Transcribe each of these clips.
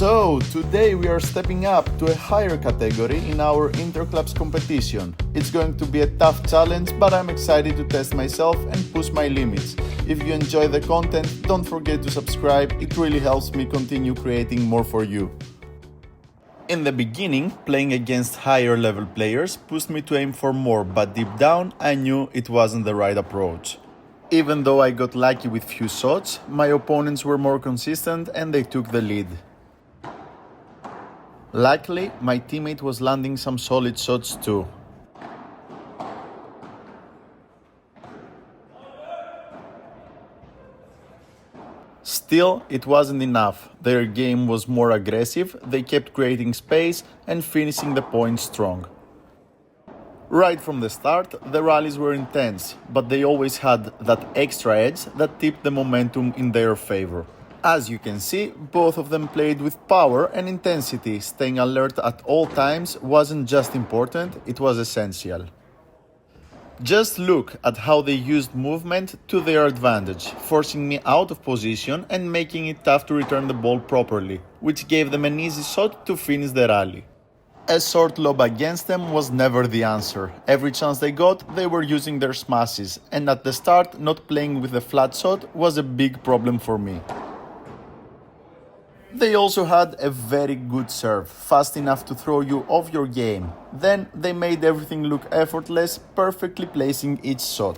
So, today we are stepping up to a higher category in our interclubs competition. It's going to be a tough challenge, but I'm excited to test myself and push my limits. If you enjoy the content, don't forget to subscribe, it really helps me continue creating more for you. In the beginning, playing against higher level players pushed me to aim for more, but deep down I knew it wasn't the right approach. Even though I got lucky with few shots, my opponents were more consistent and they took the lead. Luckily, my teammate was landing some solid shots too. Still, it wasn't enough. Their game was more aggressive, they kept creating space and finishing the point strong. Right from the start, the rallies were intense, but they always had that extra edge that tipped the momentum in their favor. As you can see, both of them played with power and intensity. Staying alert at all times wasn't just important, it was essential. Just look at how they used movement to their advantage, forcing me out of position and making it tough to return the ball properly, which gave them an easy shot to finish the rally. A short lob against them was never the answer. Every chance they got, they were using their smashes, and at the start, not playing with a flat shot was a big problem for me. They also had a very good serve, fast enough to throw you off your game. Then they made everything look effortless, perfectly placing each shot.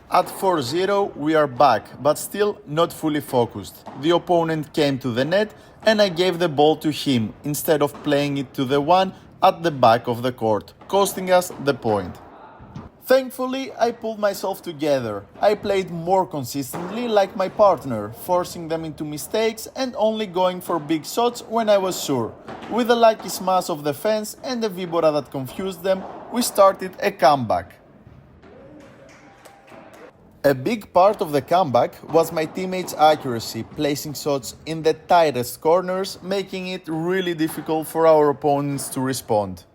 At 4-0 we are back, but still not fully focused. The opponent came to the net and I gave the ball to him instead of playing it to the one at the back of the court, costing us the point. Thankfully, I pulled myself together. I played more consistently like my partner, forcing them into mistakes and only going for big shots when I was sure. With a lucky smash of the fence and a vibora that confused them, we started a comeback. A big part of the comeback was my teammates' accuracy, placing shots in the tightest corners, making it really difficult for our opponents to respond.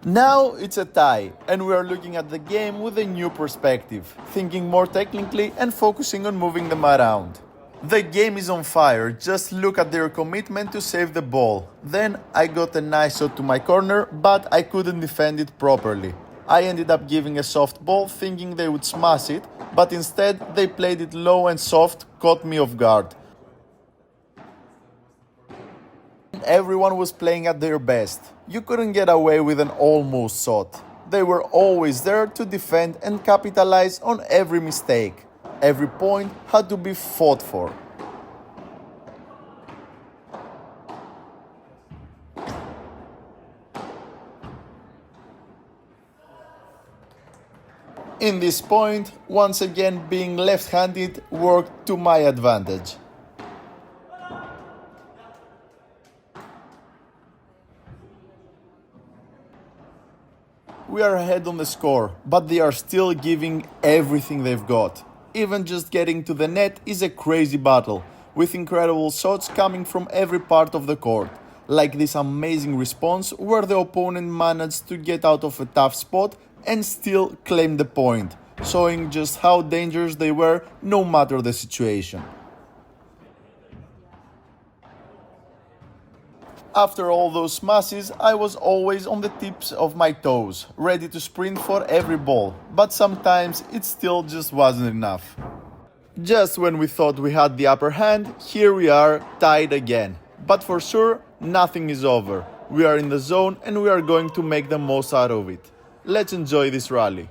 Now it's a tie, and we are looking at the game with a new perspective, thinking more technically and focusing on moving them around. The game is on fire, just look at their commitment to save the ball. Then I got a nice shot to my corner, but I couldn't defend it properly. I ended up giving a soft ball thinking they would smash it, but instead they played it low and soft, caught me off guard. Everyone was playing at their best. You couldn't get away with an almost shot. They were always there to defend and capitalize on every mistake. Every point had to be fought for. In this point, once again being left-handed worked to my advantage. We are ahead on the score, but they are still giving everything they've got. Even just getting to the net is a crazy battle, with incredible shots coming from every part of the court. Like this amazing response where the opponent managed to get out of a tough spot and still claim the point, showing just how dangerous they were no matter the situation. After all those smashes, I was always on the tips of my toes, ready to sprint for every ball, but sometimes it still just wasn't enough. Just when we thought we had the upper hand, here we are, tied again. But for sure, nothing is over. We are in the zone and we are going to make the most out of it. Let's enjoy this rally.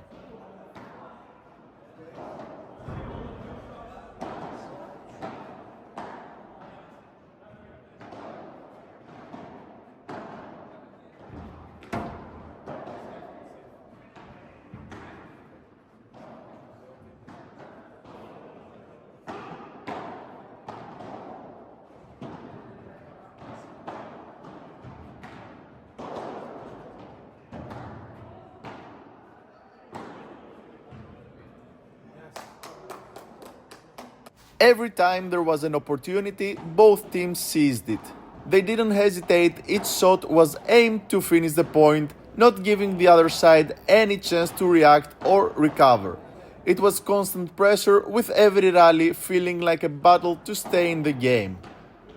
Every time there was an opportunity, both teams seized it. They didn't hesitate, each shot was aimed to finish the point, not giving the other side any chance to react or recover. It was constant pressure, with every rally feeling like a battle to stay in the game.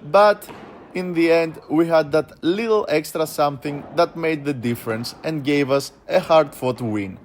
But in the end, we had that little extra something that made the difference and gave us a hard-fought win.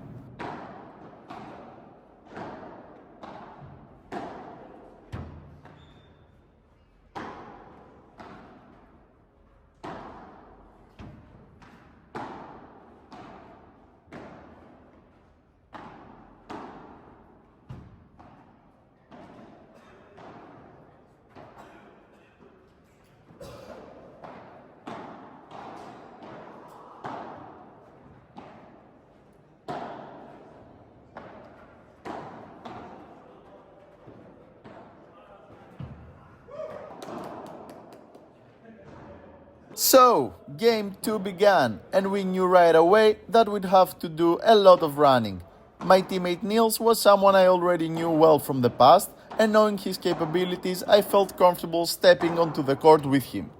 So, game 2 began, and we knew right away that we'd have to do a lot of running. My teammate Niels was someone I already knew well from the past, and knowing his capabilities, I felt comfortable stepping onto the court with him.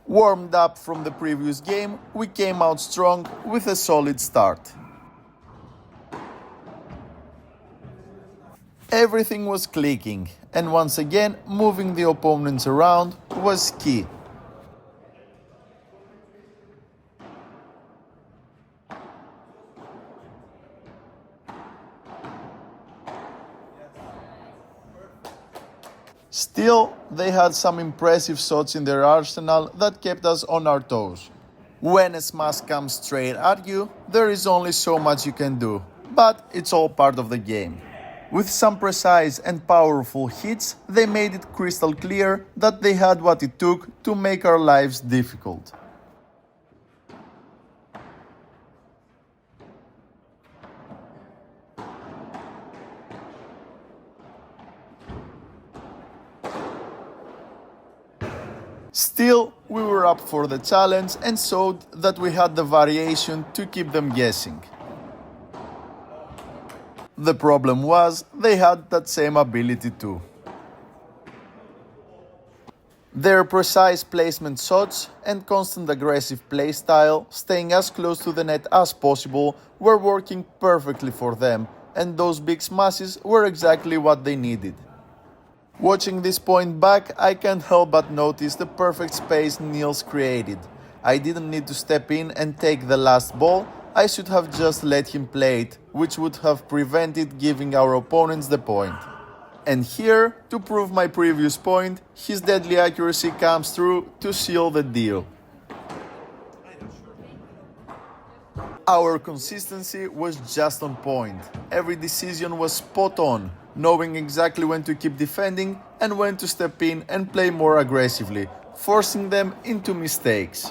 Warmed up from the previous game, we came out strong with a solid start. Everything was clicking, and once again, moving the opponents around was key. Still, they had some impressive shots in their arsenal that kept us on our toes. When a smash comes straight at you, there is only so much you can do, but it's all part of the game. With some precise and powerful hits, they made it crystal clear that they had what it took to make our lives difficult. Still, we were up for the challenge and showed that we had the variation to keep them guessing. The problem was, they had that same ability too. Their precise placement shots and constant aggressive play style, staying as close to the net as possible, were working perfectly for them, and those big smashes were exactly what they needed. Watching this point back, I can't help but notice the perfect space Niels created. I didn't need to step in and take the last ball. I should have just let him play it, which would have prevented giving our opponents the point. And here, to prove my previous point, his deadly accuracy comes through to seal the deal. Our consistency was just on point. Every decision was spot on, knowing exactly when to keep defending and when to step in and play more aggressively, forcing them into mistakes.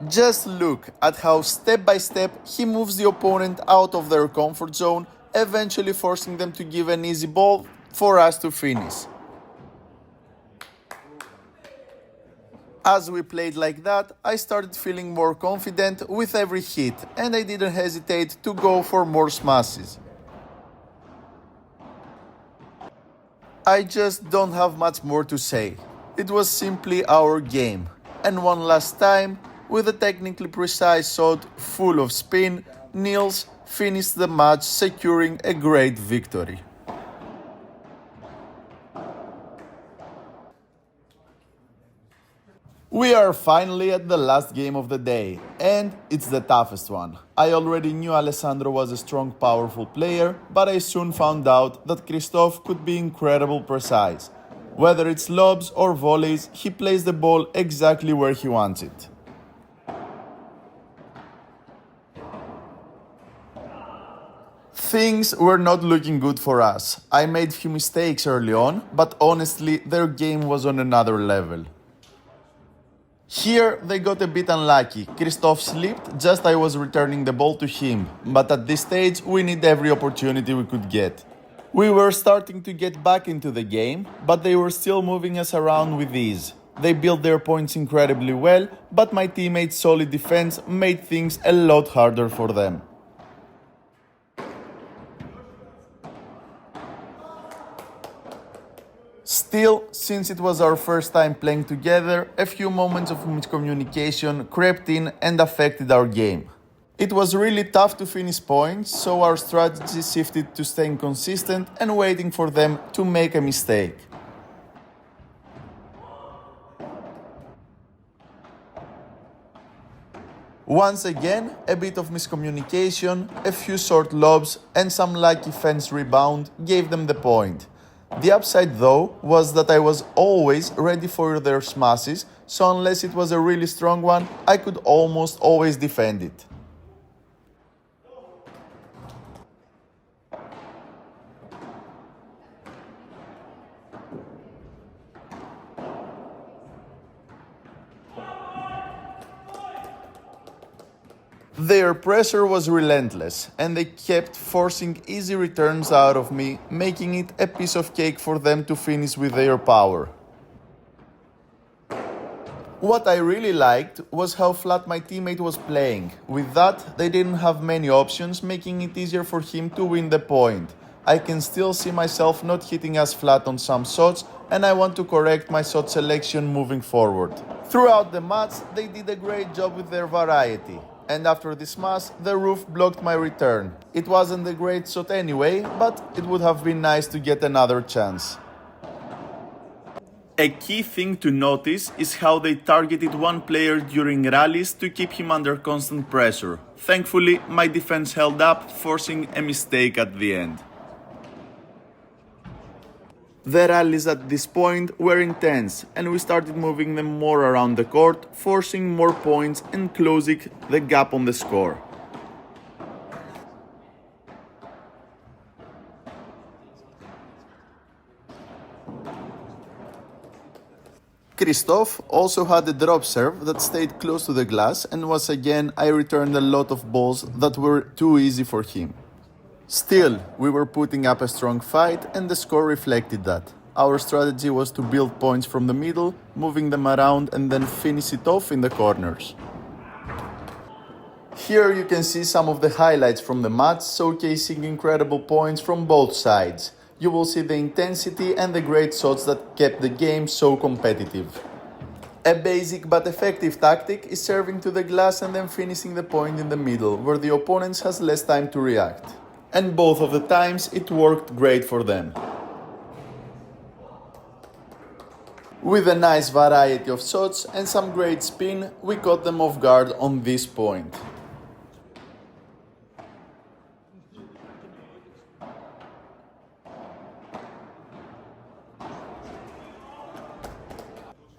Just look at how step by step he moves the opponent out of their comfort zone, eventually forcing them to give an easy ball for us to finish. As we played like that, I started feeling more confident with every hit, and I didn't hesitate to go for more smashes. I just don't have much more to say. It was simply our game. And one last time, with a technically precise shot full of spin, Niels finished the match securing a great victory. We are finally at the last game of the day, and it's the toughest one. I already knew Alessandro was a strong, powerful player, but I soon found out that Christoph could be incredibly precise. Whether it's lobs or volleys, he plays the ball exactly where he wants it. Things were not looking good for us. I made few mistakes early on, but honestly, their game was on another level. Here, they got a bit unlucky. Christoph slipped just as I was returning the ball to him, but at this stage, we need every opportunity we could get. We were starting to get back into the game, but they were still moving us around with ease. They built their points incredibly well, but my teammates' solid defense made things a lot harder for them. Still, since it was our first time playing together, a few moments of miscommunication crept in and affected our game. It was really tough to finish points, so our strategy shifted to staying consistent and waiting for them to make a mistake. Once again, a bit of miscommunication, a few short lobs, and some lucky fence rebound gave them the point. The upside though was that I was always ready for their smashes, so unless it was a really strong one, I could almost always defend it. Their pressure was relentless, and they kept forcing easy returns out of me, making it a piece of cake for them to finish with their power. What I really liked was how flat my teammate was playing. With that, they didn't have many options, making it easier for him to win the point. I can still see myself not hitting as flat on some shots, and I want to correct my shot selection moving forward. Throughout the match, they did a great job with their variety. And after this smash, the roof blocked my return. It wasn't a great shot anyway, but it would have been nice to get another chance. A key thing to notice is how they targeted one player during rallies to keep him under constant pressure. Thankfully, my defense held up, forcing a mistake at the end. The rallies at this point were intense, and we started moving them more around the court, forcing more points and closing the gap on the score. Christoph also had a drop serve that stayed close to the glass, and once again I returned a lot of balls that were too easy for him. Still, we were putting up a strong fight, and the score reflected that. Our strategy was to build points from the middle, moving them around and then finish it off in the corners. Here you can see some of the highlights from the match, showcasing incredible points from both sides. You will see the intensity and the great shots that kept the game so competitive. A basic but effective tactic is serving to the glass and then finishing the point in the middle, where the opponent has less time to react. And both of the times it worked great for them. With a nice variety of shots and some great spin, we caught them off guard on this point.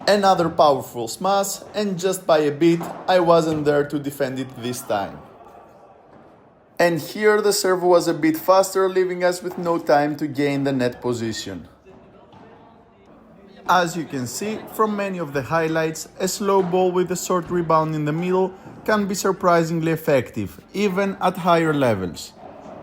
Another powerful smash, and just by a bit, I wasn't there to defend it this time. And here the serve was a bit faster, leaving us with no time to gain the net position. As you can see from many of the highlights, a slow ball with a short rebound in the middle can be surprisingly effective, even at higher levels.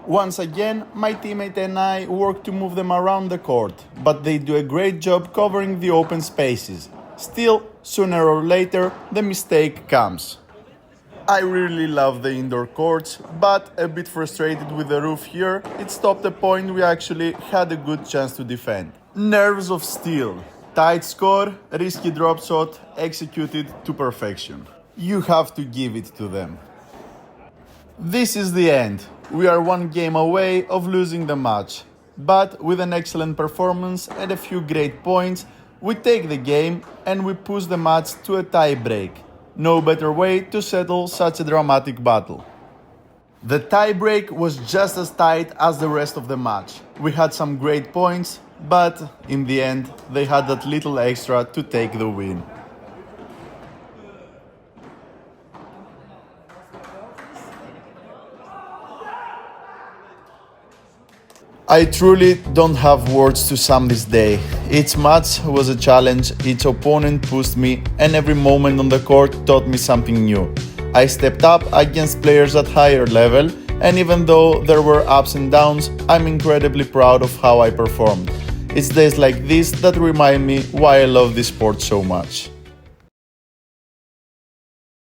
Once again, my teammate and I work to move them around the court, but they do a great job covering the open spaces. Still, sooner or later, the mistake comes. I really love the indoor courts, but a bit frustrated with the roof here, it stopped a point we actually had a good chance to defend. Nerves of steel. Tight score, risky drop shot, executed to perfection. You have to give it to them. This is the end. We are one game away of losing the match. But with an excellent performance and a few great points, we take the game and we push the match to a tie-break. No better way to settle such a dramatic battle. The tie-break was just as tight as the rest of the match. We had some great points, but in the end, they had that little extra to take the win. I truly don't have words to sum this day. Each match was a challenge, each opponent pushed me, and every moment on the court taught me something new. I stepped up against players at higher level, and even though there were ups and downs, I'm incredibly proud of how I performed. It's days like this that remind me why I love this sport so much.